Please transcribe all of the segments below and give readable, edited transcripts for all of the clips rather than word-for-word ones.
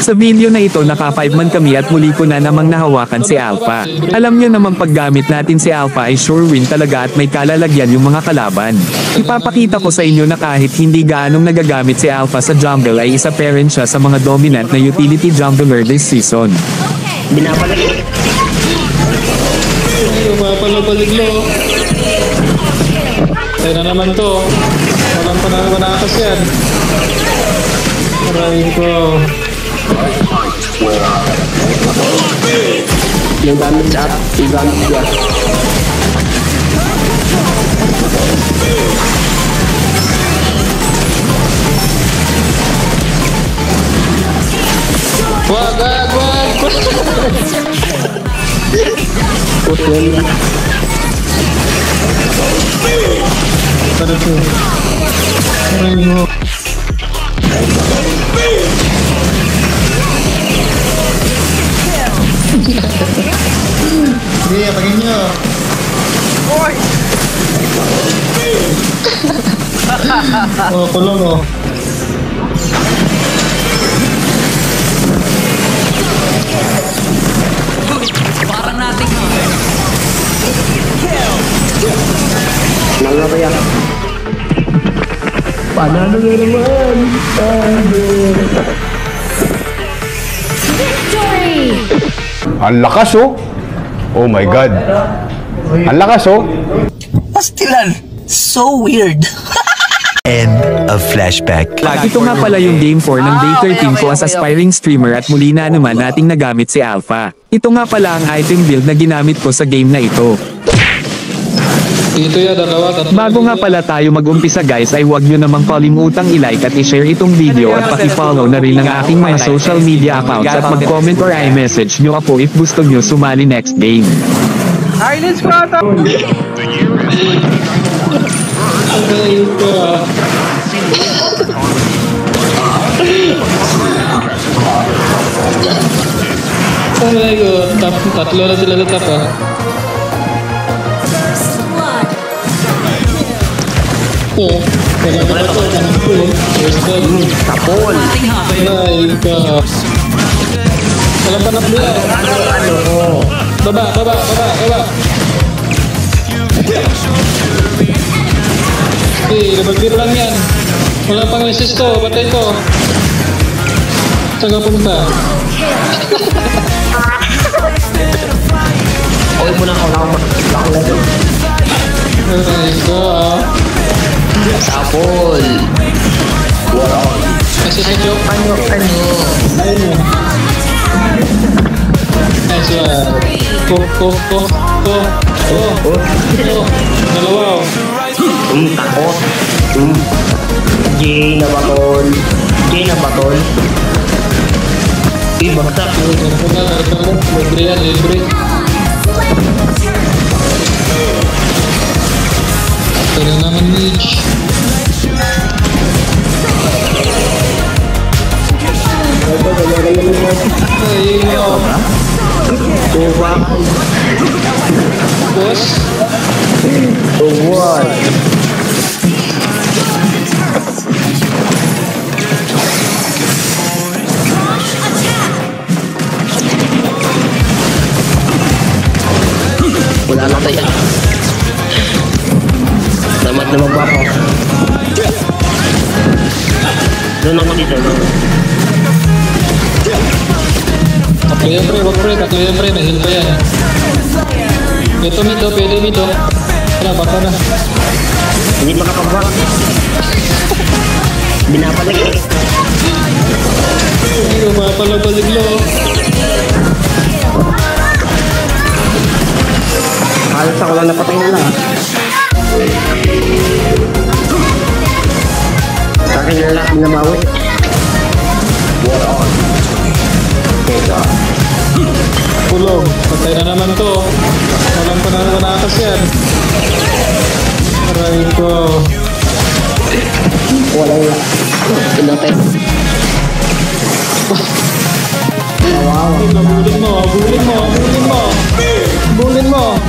Sa video na ito naka 5 man kami at muli ko na namang nahawakan si Alpha. Alam nyo namang paggamit natin si Alpha ay sure win talaga at may kalalagyan yung mga kalaban. Ipapakita ko sa inyo na kahit hindi gaanong nagagamit si Alpha sa jungle ay isa pa rin siya sa mga dominant na utility jungler this season. Binabalik. Papalag-baliglo. Tayo na naman to. Walang pananakas yan. Maraming ko. Yung gamit sa app, yung gamit dyan. Wag! Putul. Tara to. Maraming mo. Sige, pagin nyo. Oy! Oh, kulong oh. Parang natin no. Nalaro yan. Panalo na naman. Victory! Ang lakas oh. Oh my god. Ang lakas oh. Pastilan. So weird. End of flashback. Ito nga pala yung game 4 ng day 13 ko as aspiring streamer at muli na naman nating nagamit si Alpha. Ito nga pala ang item build na ginamit ko sa game na ito. Dito yan, dalawa. Bago nga pala tayo mag-umpisa guys ay huwag nyo namang kalimutang i-like at i-share itong video at paki-follow na rin ang aking mga social media accounts at mag-comment or i-message nyo ako if gusto nyo sumali next game. Ayun ko ah. Ay ko, tatlo na sila sa top ah. Oh, wala na ito. Tapol. Ay ko. Walang panap niya. Baba. Nabagir lang yan. Wala pang resist to. Patay to. Saan ka punta? Okay mo na ako lang makalaro. Ay ko ah. Tapol. Wow. Kasi sa joke. Ano? Ayun mo. Nice one. Dalawa. Takot. Jay na batol. Bagsak. Libre yan, libre. Ito na naman, Mitch. Ayun mo. Boss. What? Wala na tayo. Damat na magbako. Doon ako dito. Tatlo yan pre, may heal pa yan. Ito mito, pwede mito. Tara, baka na. Hindi makapagwak. Binabalik eh. Ay, mapalag-baliglo. Halos ako lang napatay na lang. Sa akin na lang namawi. Kulong, patay na naman to. Walang pananakas yan. Maraming ko. Walang pinatay. Wow. Bulin mo.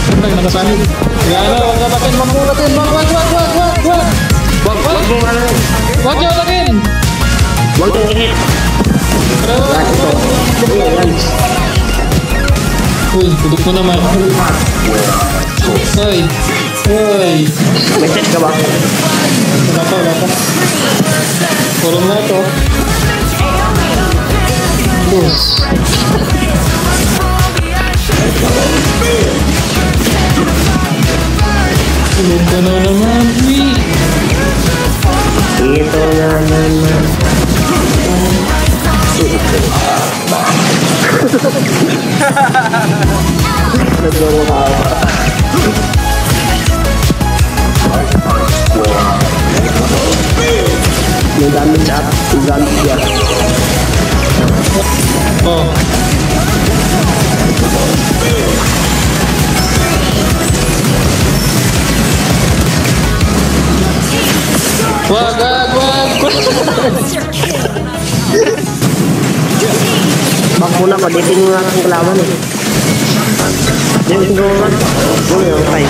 Siyempre, nakasanid. Yan na, huwag natin, wag. Huwag nyo atakin! Huwag kang i-hit. Yan, ito. Yan. Uy, tudok mo naman. Ay. Ay. May set ka ba? Wala pa. Kurong na ito. Yes. Tulog ka na naman, uy. Ito na naman. May damage up. May damage up. Oh. Wag. Bakuna ko, dating mo lang ang kalaban eh. Dating mo lang. Uy, okay.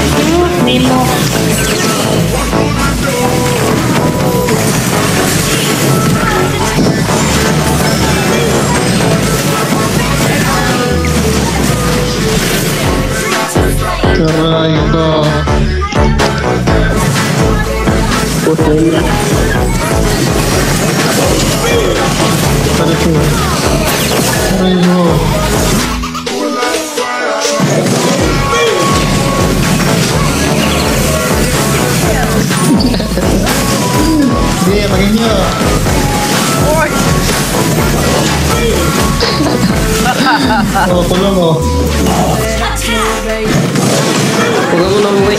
Nilo. Aray ko. Puto niya. Aray ko. Sige, pagin nyo. Oh, kulong mo. Huwag mo nang uwi.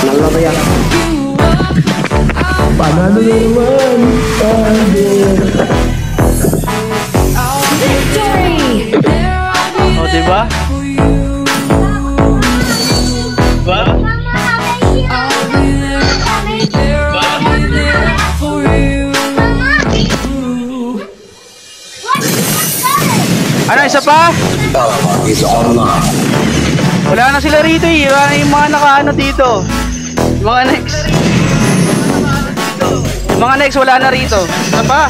Nalabaya. Panalo naman. O, diba? Diba? Ano, isa pa? Wala na sila rito eh. Wala na yung mga nakaano dito. Yung mga next. Yung mga next wala na rito. Isa pa?